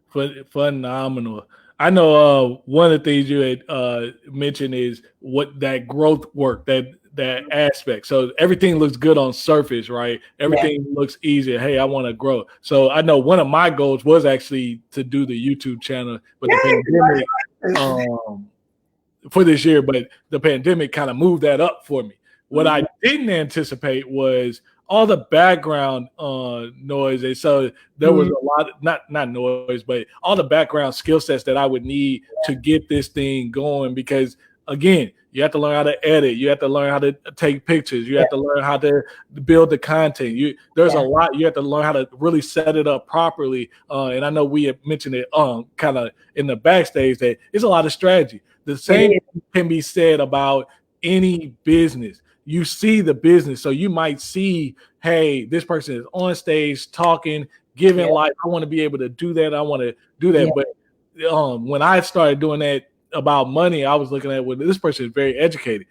Phenomenal. Phenomenal. I know one of the things you had mentioned is what that growth work, that aspect. So everything looks good on surface, right? Yeah. Everything looks easy. Hey, I want to grow. So I know one of my goals was actually to do the YouTube channel, but the pandemic Yeah. for this year, but the pandemic kind of moved that up for me. What I Mhm. didn't anticipate was all the background noise, and so there was Mhm. a lot, not noise, but all the background skill sets that I would need to get this thing going. Because again, you have to learn how to edit, you have to learn how to take pictures, you Yeah. have to learn how to build the content. There's a Yeah. lot you have to learn how to really set it up properly. And I know we have mentioned it kind of in the backstage that it's a lot of strategy. The It same is. can be said about any business. You see the business, so you might see, hey, this person is on stage talking, giving Yeah. life. I want to be able to do that. I want to do Yeah. that. But when I started doing that about money, I was looking at, well, this person is very educated.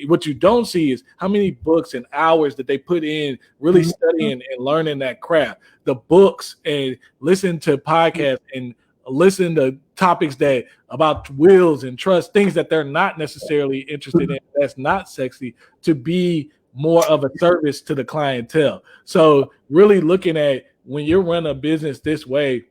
What you don't see is how many books and hours that they put in really Mhm. studying and learning that craft. The books and listen to podcasts and listen to topics that about wills and trust, things that they're not necessarily interested in, that's not sexy, to be more of a service to the clientele. So really looking at when you're running a business this way,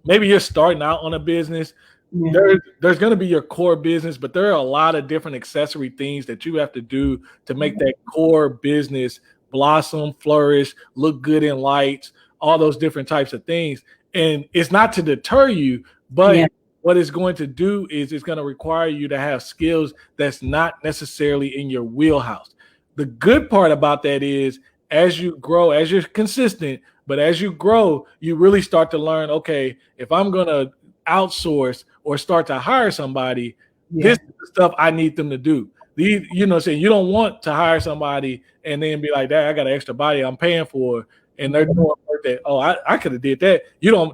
maybe you're starting out on a business. Yeah. There's going to be your core business, but there are a lot of different accessory things that you have to do to make that core business blossom, flourish, look good in lights, all those different types of things. And it's not to deter you, Yeah. but what it's going to do is it's going to require you to have skills that's not necessarily in your wheelhouse. The good part about that is as you grow, as you're consistent, but as you grow, you really start to learn, okay, if I'm going to outsource or start to hire somebody, this Yeah. is the stuff I need them to do. Saying you don't want to hire somebody and then be like, that I got an extra body I'm paying for, and they're doing work that, oh, I could have did that.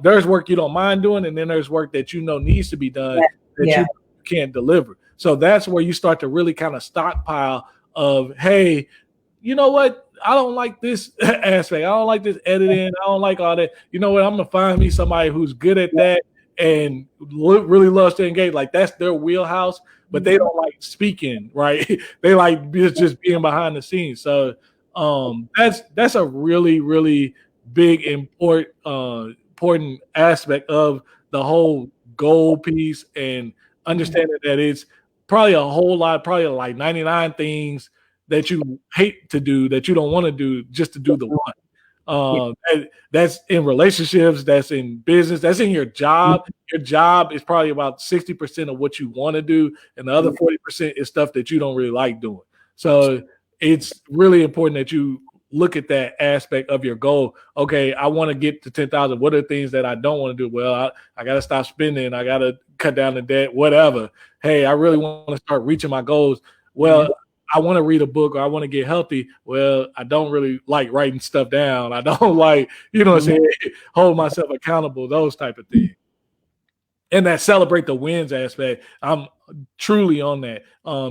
There's work you don't mind doing, and then there's work that needs to be done Yeah. that Yeah. you can't deliver. So that's where you start to really kind of stockpile of, hey, you know what? I don't like this aspect. I don't like this editing. I don't like all that. You know what? I'm gonna find me somebody who's good at that and really loves to engage. Like that's their wheelhouse, but they don't like speaking, right? They like just being behind the scenes. So that's a really big important aspect of the whole goal piece, and understanding that it's probably a whole lot, probably like 99 things that you hate to do, that you don't want to do, just to do the one. Yeah. That's in relationships, that's in business, that's in your job. Your job is probably about 60% of what you want to do, and the other 40% is stuff that you don't really like doing. So it's really important that you look at that aspect of your goal. Okay, I want to get to 10,000. What are the things that I don't want to do? Well, I got to stop spending. I got to cut down the debt, whatever. Hey, I really want to start reaching my goals. Well, I want to read a book, or I want to get healthy. Well, I don't really like writing stuff down. I don't like, what I'm saying, hold myself accountable, those type of things. And that celebrate the wins aspect, I'm truly on that,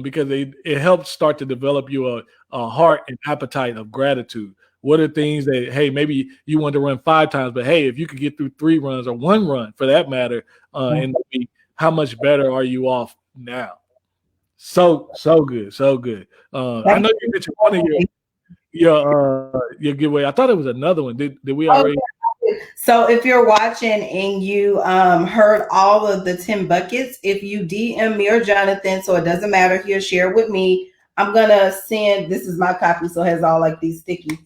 because it helps start to develop you a heart and appetite of gratitude. What are things that, hey, maybe you want to run 5 times, but hey, if you could get through 3 runs or 1 run for that matter, in the week, how much better are you off now? So good, so good. I Thank know you mentioned one of you. your giveaway. I thought it was another one. Did we Oh, already? yeah. So if you're watching and you heard all of the 10 buckets, if you DM me or Jonathan, so it doesn't matter, he'll share with me. I'm gonna send, this is my copy, so it has all like these stickies.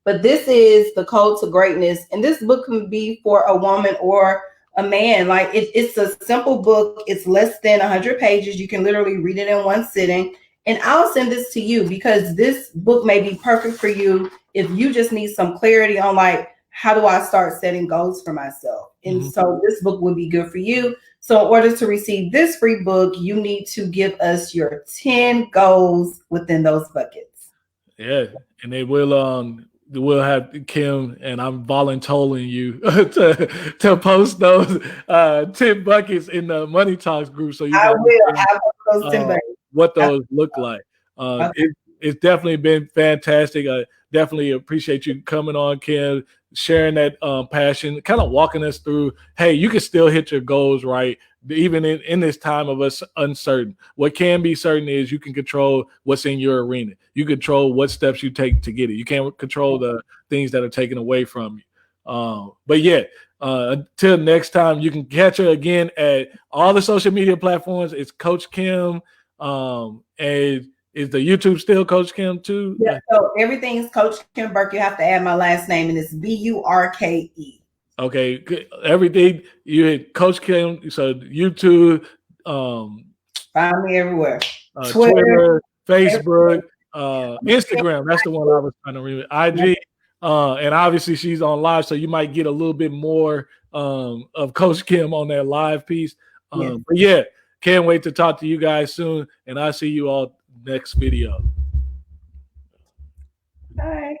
But this is the code to greatness. And this book can be for a woman or a man. Like it's a simple book. It's less than 100 pages. You can literally read it in one sitting. And I'll send this to you because this book may be perfect for you if you just need some clarity on like, how do I start setting goals for myself? And so this book would be good for you. So in order to receive this free book, you need to give us your 10 goals within those buckets. Yeah, and they will we'll have Kim, and I'm volunteering you to post those 10 buckets in the Money Talks group so you I can will. understand I will post 10 bucks. what those look like. Okay. It's definitely been fantastic. I definitely appreciate you coming on, Kim, sharing that passion, kind of walking us through, hey, you can still hit your goals, right? Even in this time of us uncertain. What can be certain is you can control what's in your arena. You control what steps you take to get it. You can't control the things that are taken away from you. But yeah, until next time, you can catch her again at all the social media platforms. It's Coach Kim. And is the YouTube still Coach Kim too? Yeah, so everything's Coach Kim Burke. You have to add my last name, and it's Burke. Okay, everything you hit Coach Kim. So YouTube, find me everywhere. Twitter, Facebook, Instagram. That's the one I was trying to remember. IG, and obviously she's on live, so you might get a little bit more of Coach Kim on that live piece. But yeah, can't wait to talk to you guys soon, and I'll see you all next video. Bye.